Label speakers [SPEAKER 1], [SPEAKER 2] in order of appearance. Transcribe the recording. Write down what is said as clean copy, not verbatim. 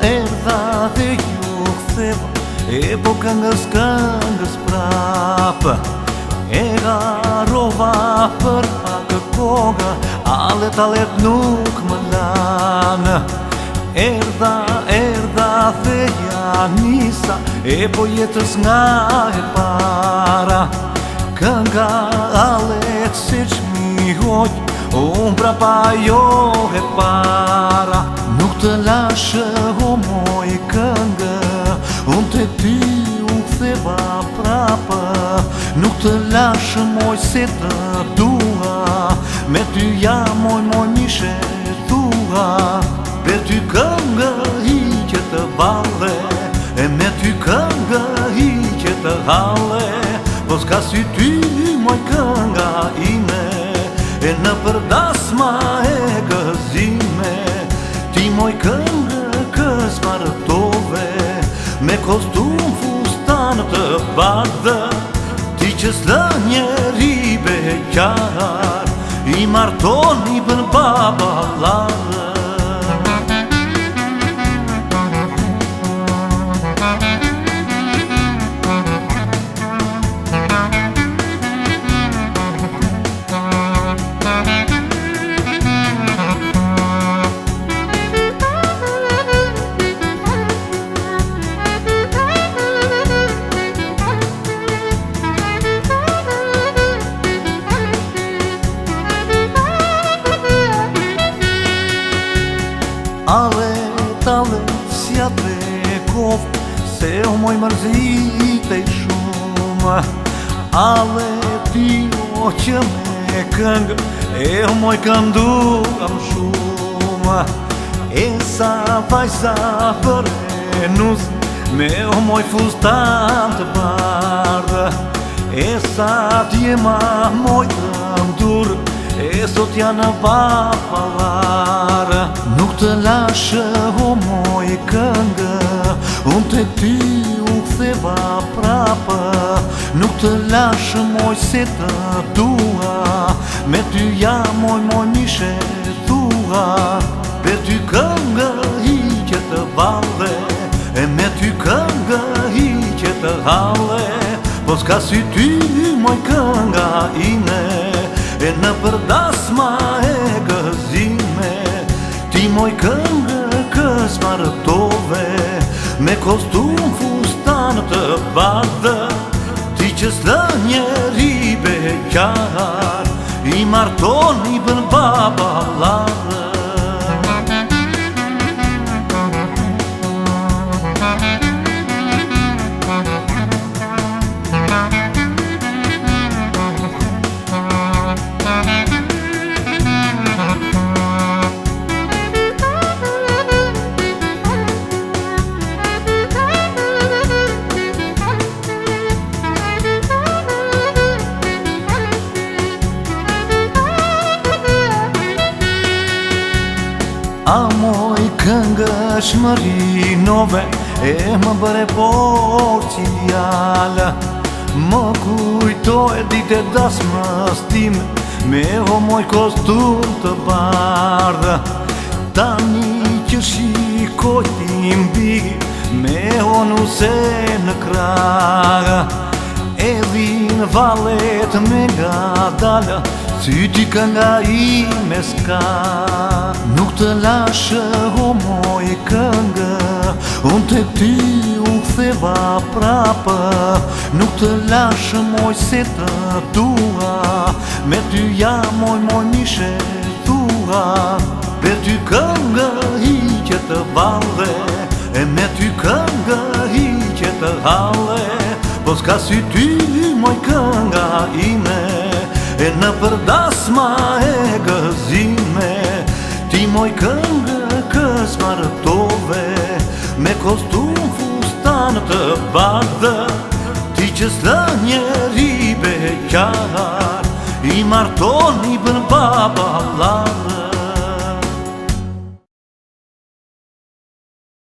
[SPEAKER 1] Erdha dhe ju ktheva e po këngës prapë. E garova për pak koga, alet nuk më lanë. Erdha dhe ja nisa, e po jetës nga e para. Kënga alet si qmi hoq, unë prapa jo e para. Nuk të lashë o moj këngë, unë të ty u ktheva prapë. Nuk të lashë moj se të dua, me ty jam moj mishe thua. Për ty këngë hiqe të valle, e me ty këngë hiqe të halle. Po s'ka si ty moj kënga ime, e në përdasma e gëzime. Ti moj këngë kës martove, me kostum fustan të bardhë. Ti që s'lë njeri beqar, i martoni për baba ladhë. Alet si atë koftë, se o moj mërzitej shumë. Alet jo që me këngë, e o moj kënduam shumë. E sa vajza për e nuzë, me o moj fustan të bardhë. E sa t'jema moj këndurë, e sot janë papalarë. Nuk të lashë o moj këngë, unë të ty u ktheva prapë. Nuk të lashë moj se të dua, me ty jam moj mishe thua. Për ty këngë hiqe të valle, e me ty këngë hiqe të halle. Po s'ka si ty moj kënga ine, e në përdasma e gëzime. Ti moj këngë kës martove, me kostum fustan të bardhë. Ti që s'lë njeri beqar, i martoni për baba ladhë. A moj këngë shmërinove, e më bëre porciliala. Më kujtoj dite dasmës time, me o moj kostum të bardhë. Tani që shikoj ti mbigi, me o nuse në kragë. Edhin valet me nga dala, syti kënga i me s'ka. Nuk të lashë o moj këngë, unë të ty u ktheva prapë. Nuk të lashë moj se të dua, me ty jam moj mishe thua. Për ty këngë hiqe të valle, e me ty këngë hiqe të halle. Po s'ka si ty moj kënga ime, e në përdasma e gëzime. Ti moj këngë smartove me kostum fustan të bardhë, ti që s'lë njeri beqar, i martoni bën baballar.